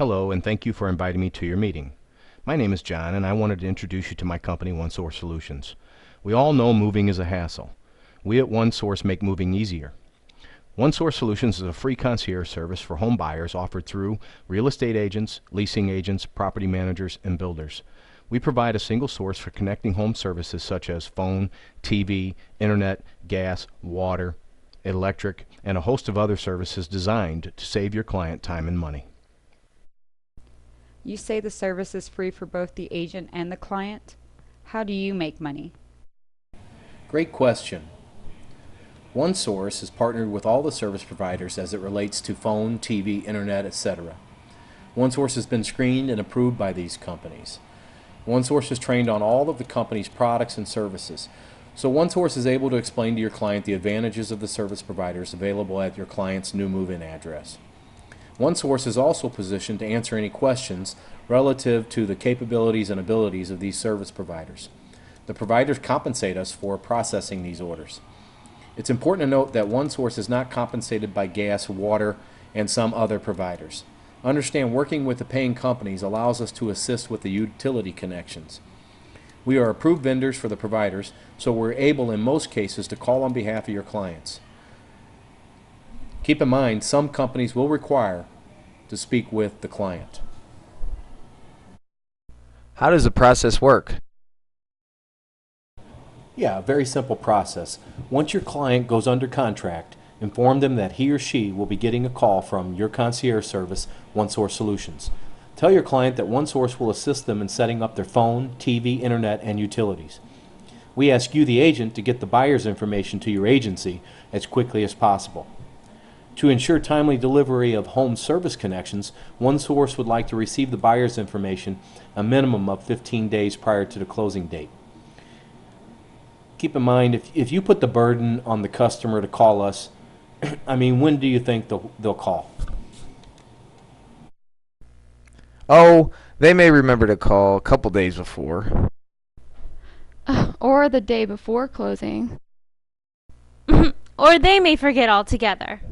Hello, and thank you for inviting me to your meeting. My name is John, and I wanted to introduce you to my company, OneSource Solutions. We all know moving is a hassle. We at OneSource make moving easier. OneSource Solutions is a free concierge service for home buyers offered through real estate agents, leasing agents, property managers, and builders. We provide a single source for connecting home services such as phone, TV, internet, gas, water, electric, and a host of other services designed to save your client time and money. You say the service is free for both the agent and the client. How do you make money? Great question. OneSource is partnered with all the service providers as it relates to phone, TV, internet, etc. OneSource has been screened and approved by these companies. OneSource is trained on all of the company's products and services. So OneSource is able to explain to your client the advantages of the service providers available at your client's new move-in address. OneSource is also positioned to answer any questions relative to the capabilities and abilities of these service providers. The providers compensate us for processing these orders. It's important to note that OneSource is not compensated by gas, water, and some other providers. Understand, working with the paying companies allows us to assist with the utility connections. We are approved vendors for the providers, so we're able in most cases to call on behalf of your clients. Keep in mind, some companies will require to speak with the client. How does the process work? Yeah, a very simple process. Once your client goes under contract, inform them that he or she will be getting a call from your concierge service, OneSource Solutions. Tell your client that OneSource will assist them in setting up their phone, TV, internet, and utilities. We ask you, the agent, to get the buyer's information to your agency as quickly as possible. To ensure timely delivery of home service connections, OneSource would like to receive the buyer's information a minimum of 15 days prior to the closing date. Keep in mind, if you put the burden on the customer to call us, when do you think they'll call? Oh, they may remember to call a couple days before. Or the day before closing. Or they may forget altogether.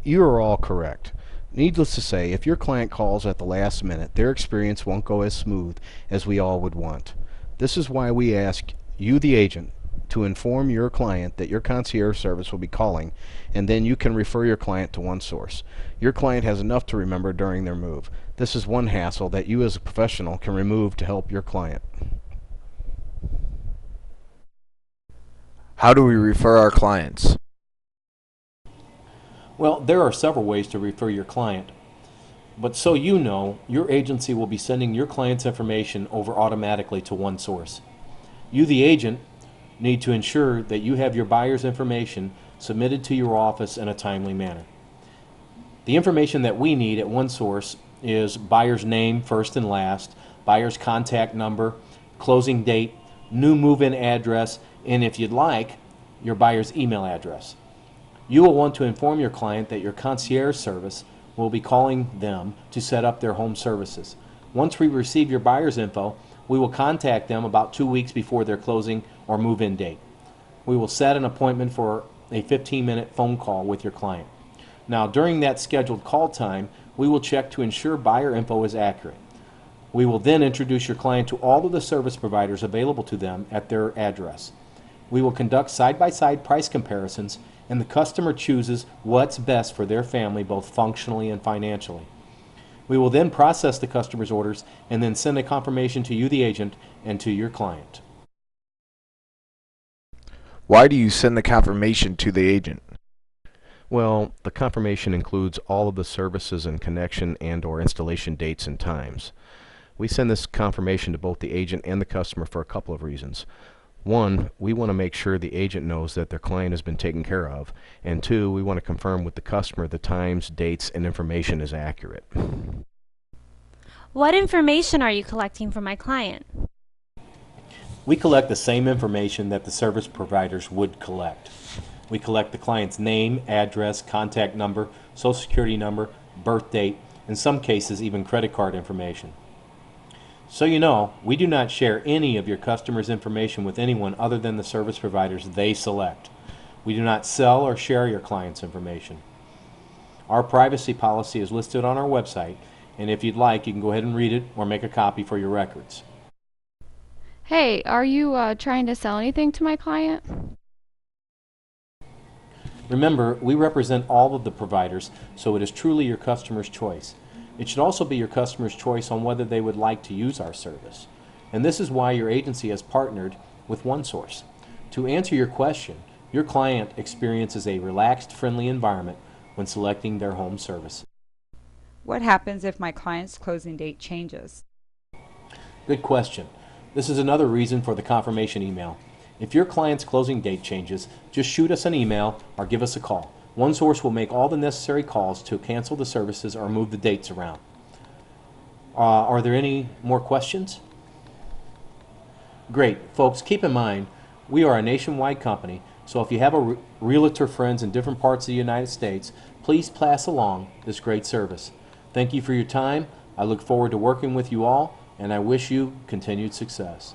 You are all correct. Needless to say, if your client calls at the last minute, their experience won't go as smooth as we all would want. This is why we ask you, the agent, to inform your client that your concierge service will be calling, and then you can refer your client to OneSource. Your client has enough to remember during their move. This is one hassle that you as a professional can remove to help your client. How do we refer our clients? Well, there are several ways to refer your client. But so you know, your agency will be sending your client's information over automatically to OneSource. You, the agent, need to ensure that you have your buyer's information submitted to your office in a timely manner. The information that we need at OneSource is buyer's name, first and last, buyer's contact number, closing date, new move-in address, and if you'd like, your buyer's email address. You will want to inform your client that your concierge service will be calling them to set up their home services. Once we receive your buyer's info, we will contact them about 2 weeks before their closing or move-in date. We will set an appointment for a 15-minute phone call with your client. Now, during that scheduled call time, we will check to ensure buyer info is accurate. We will then introduce your client to all of the service providers available to them at their address. We will conduct side-by-side price comparisons, and the customer chooses what's best for their family, both functionally and financially. We will then process the customer's orders and then send a confirmation to you, the agent, and to your client. Why do you send the confirmation to the agent? Well, the confirmation includes all of the services and connection and/or installation dates and times. We send this confirmation to both the agent and the customer for a couple of reasons. One, we want to make sure the agent knows that their client has been taken care of. And two, we want to confirm with the customer the times, dates, and information is accurate. What information are you collecting from my client? We collect the same information that the service providers would collect. We collect the client's name, address, contact number, social security number, birth date, in some cases even credit card information. So you know, we do not share any of your customers' information with anyone other than the service providers they select. We do not sell or share your client's information. Our privacy policy is listed on our website, and if you'd like, you can go ahead and read it or make a copy for your records. Hey, are you trying to sell anything to my client? Remember, we represent all of the providers, so it is truly your customer's choice. It should also be your customer's choice on whether they would like to use our service. And this is why your agency has partnered with OneSource. To answer your question, your client experiences a relaxed, friendly environment when selecting their home service. What happens if my client's closing date changes? Good question. This is another reason for the confirmation email. If your client's closing date changes, just shoot us an email or give us a call. OneSource will make all the necessary calls to cancel the services or move the dates around. Are there any more questions? Great. Folks, keep in mind, we are a nationwide company, so if you have a realtor friends in different parts of the United States, please pass along this great service. Thank you for your time. I look forward to working with you all, and I wish you continued success.